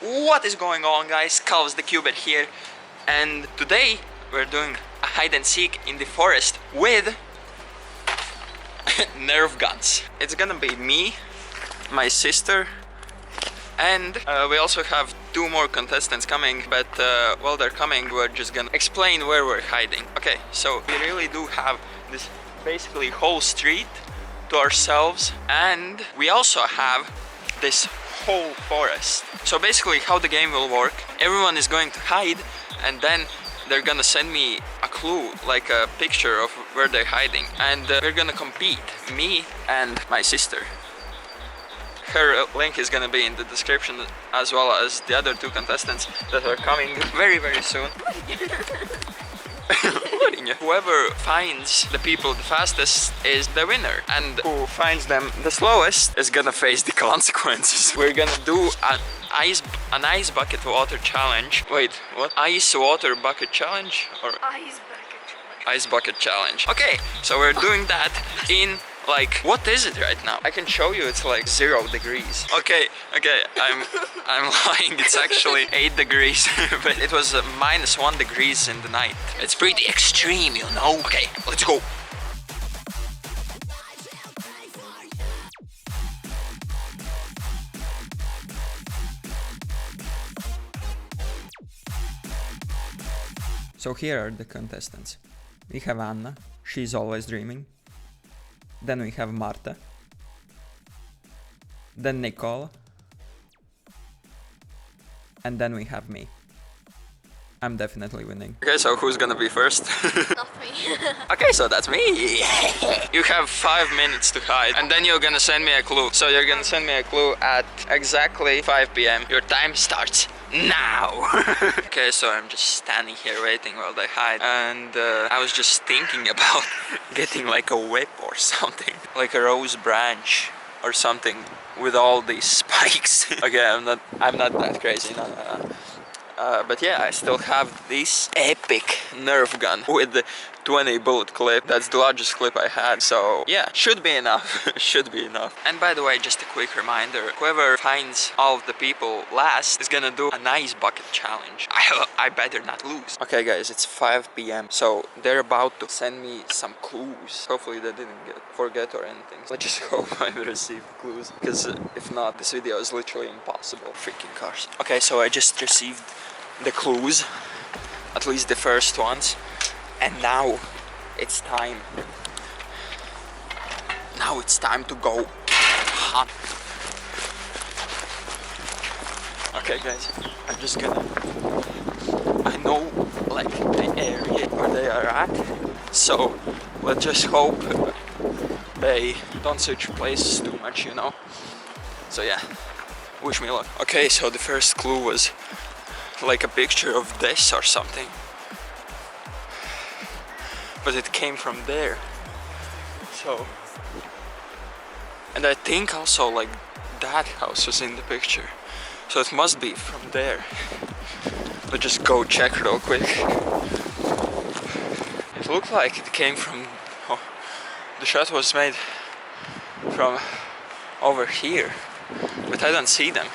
What is going on, guys? Calvs the Cubit here, and today we're doing a hide and seek in the forest with Nerf guns. It's gonna be me, my sister, and we also have two more contestants coming, but while they're coming we're just gonna explain where we're hiding. Okay, so we really do have this basically whole street to ourselves, and we also have this whole forest. So basically how the game will work, everyone is going to hide, and then they're gonna send me a clue, like a picture of where they're hiding, and we're gonna compete, me and my sister. Her link is gonna be in the description, as well as the other two contestants that are coming very soon. Whoever finds the people the fastest is the winner, and who finds them the slowest is gonna face the consequences. We're gonna do an ice bucket water challenge. Wait, what? Ice water bucket challenge? Or ice bucket challenge. Okay, so we're doing that in, like, what is it right now? I can show you, it's like 0 degrees. Okay, I'm lying, it's actually 8 degrees, but it was -1 degrees in the night. It's pretty extreme, you know? Okay, let's go. So here are the contestants. We have Anna, she's always dreaming. Then we have Marta. Then Nicole. And then we have me. I'm definitely winning. Okay, so who's gonna be first? Not me. Okay, so that's me. You have 5 minutes to hide, and then you're gonna send me a clue. So you're gonna send me a clue at exactly 5 p.m. Your time starts now. Okay, so I'm just standing here waiting while they hide, and I was just thinking about getting like a whip or something, like a rose branch or something with all these spikes. Okay, I'm not that crazy, no. But yeah, I still have this epic Nerf gun with the 20 bullet clip. That's the largest clip I had, so yeah, should be enough. Should be enough. And by the way, just a quick reminder, whoever finds all of the people last is gonna do an ice bucket challenge. I better not lose. Okay guys, it's 5 p.m. so they're about to send me some clues. Hopefully they didn't forget or anything. Let's just hope I receive clues, because if not, this video is literally impossible. Freaking cars. Okay, so I just received the clues, at least the first ones, and now it's time. Now it's time to go hunt. Okay guys, I'm just gonna, I know like the area where they are at, so let's just hope they don't switch places too much, you know. So yeah, wish me luck. Okay, so the first clue was like a picture of this or something, but it came from there. So, and I think also like that house was in the picture, so it must be from there. Let's just go check real quick. It looked like it came from, oh, the shot was made from over here, but I don't see them.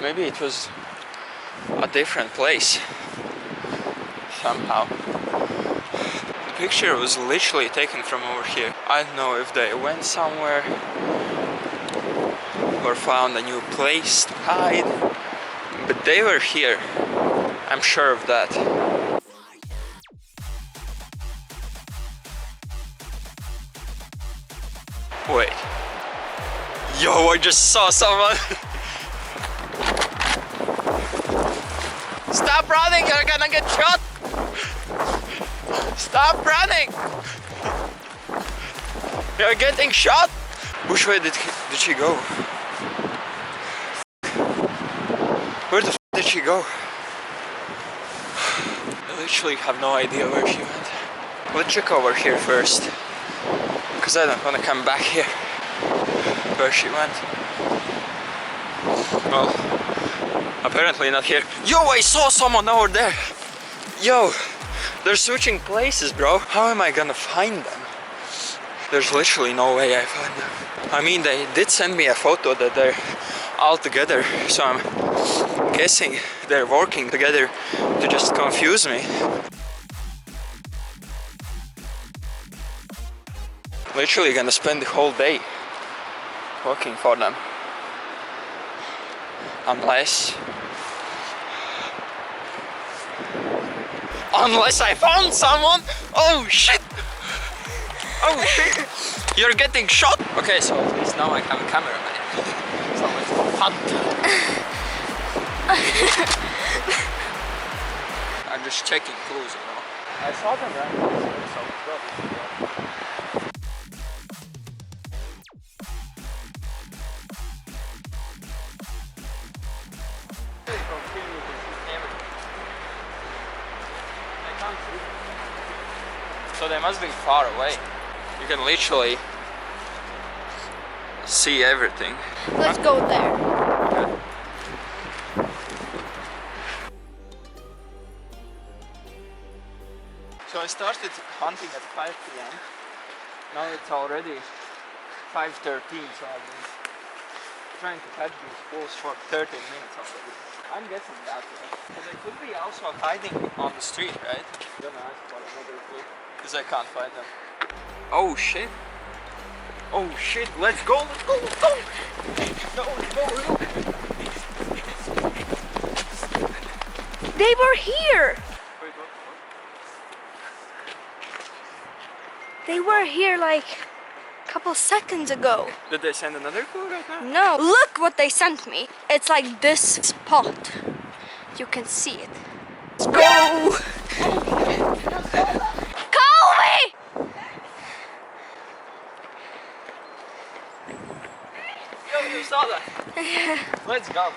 Maybe it was a different place somehow. The picture was literally taken from over here. I don't know if they went somewhere or found a new place to hide, but they were here. I'm sure of that. Wait. Yo, I just saw someone. Stop running, you're gonna get shot! Stop running! You're getting shot! Which way did she go? Where the f did she go? I literally have no idea where she went. Let's check over here first, because I don't want to come back here where she went. Well, apparently not here. Yo, I saw someone over there. Yo, they're switching places, bro. How am I gonna find them? There's literally no way I find them. I mean, they did send me a photo that they're all together, so I'm guessing they're working together to just confuse me. Literally gonna spend the whole day working for them. Unless I found someone. Oh shit! Oh shit! You're getting shot! Okay, so at least now I have a cameraman. So let's hunt. I'm just checking clues, you know. I saw them right now, so probably. So they must be far away. You can literally see everything. Let's go there. Okay. So I started hunting at 5 p.m. Now it's already 5:13, so I've been trying to catch these fools for 13 minutes already. I'm guessing that way. But they could be also hiding on the street, right? I'm gonna ask for another clue. Because I can't find them. Oh shit! Oh shit! Let's go! Let's go! Let's go! No, no, They were here. Wait, what? They were here like a couple seconds ago. Did they send another clue right now? No, look what they sent me. It's like this spot. You can see it. Let's go! Colby! Yo, you saw that? Let's go.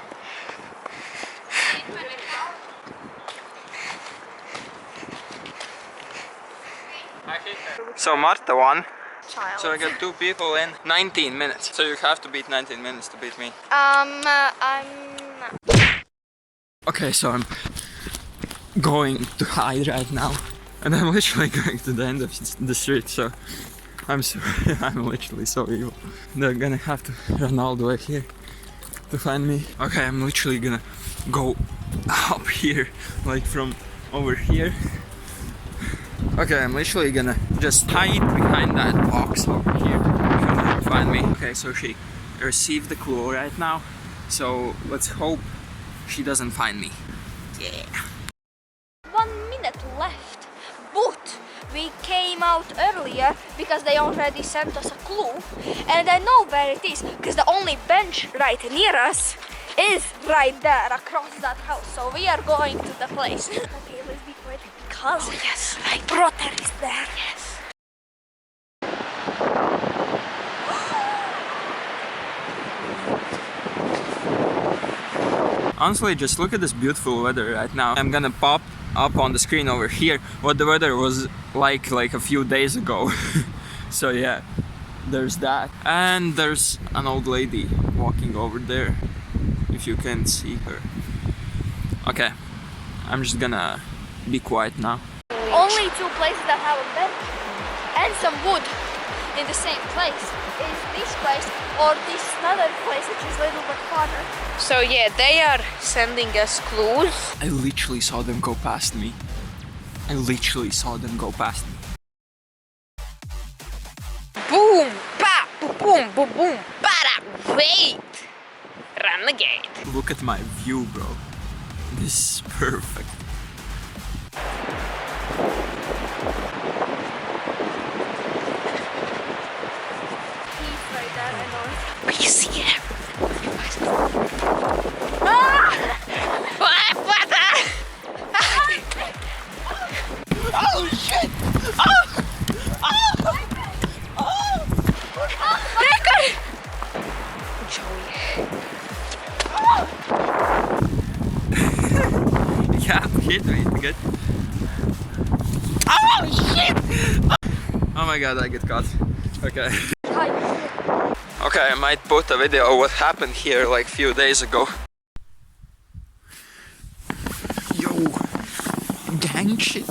So Marta won. Child. So I got 2 people in 19 minutes. So you have to beat 19 minutes to beat me. I'm Okay, so I'm going to hide right now. And I'm literally going to the end of the street, so I'm sorry, I'm literally so evil. They're gonna have to run all the way here to find me. Okay, I'm literally gonna go up here, like from over here. Okay, I'm literally gonna just hide behind that box over here. She'll never find me. Okay, so she received the clue right now. So let's hope she doesn't find me. Yeah. 1 minute left, but we came out earlier because they already sent us a clue, and I know where it is because the only bench right near us is right there across that house. So we are going to the place. Okay, let's be quick because yes, my brother is there. Yes. Honestly, just look at this beautiful weather right now. I'm gonna pop up on the screen over here what the weather was like a few days ago. So yeah, there's that. And there's an old lady walking over there, if you can see her. Okay, I'm just gonna be quiet now. Only 2 places that have a bench and some wood in the same place is this place or this other place which is a little bit farther. So yeah, they are sending us clues. I literally saw them go past me. I literally saw them go past me. Boom, pa, boom, boom, boom, para. Wait, run the gate. Look at my view, bro. This is perfect. He's right there, I know. We see him. Oh shit! Yeah, hit me. Good. Oh shit! Oh my god, I get caught. Okay. Okay, I might put a video of what happened here like few days ago. Yo, gang shit.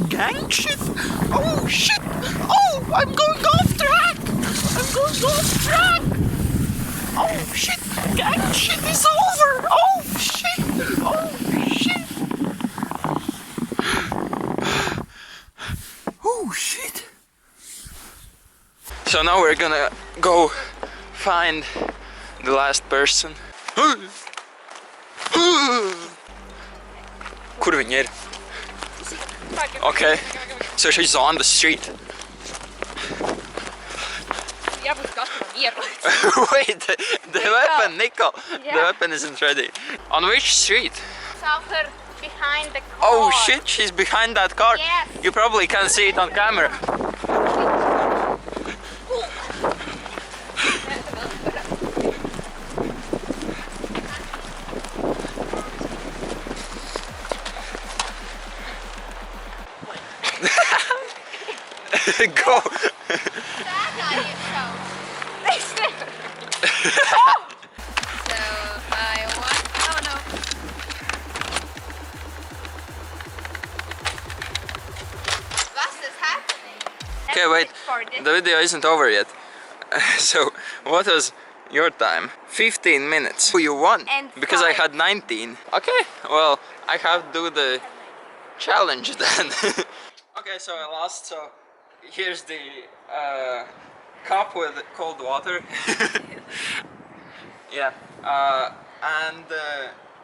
Gang shit? Oh shit! Oh, I'm going off track! I'm going off track! Oh shit! Gang shit is over! Oh shit! Oh shit! Oh shit! So now we're gonna go find the last person. Kurva ner. Okay, so she's on the street. Wait, the weapon, Nico. Yeah. The weapon isn't ready. On which street? Saw her behind the car. Oh shit, she's behind that car. Yes. You probably can't see it on camera. Go. Okay, wait. The video isn't over yet. So, what was your time? 15 minutes. You won. And because I 5. had 19. Okay, well, I have to do the challenge then. Okay, so I lost, so here's the cup with cold water. Yeah,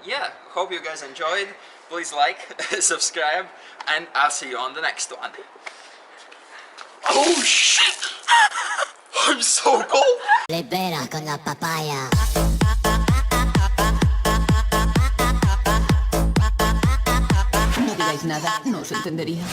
yeah, hope you guys enjoyed. Please like, subscribe, and I'll see you on the next one. Oh shit! I'm so cold! Libera con la papaya. No digáis nada, no os entendería.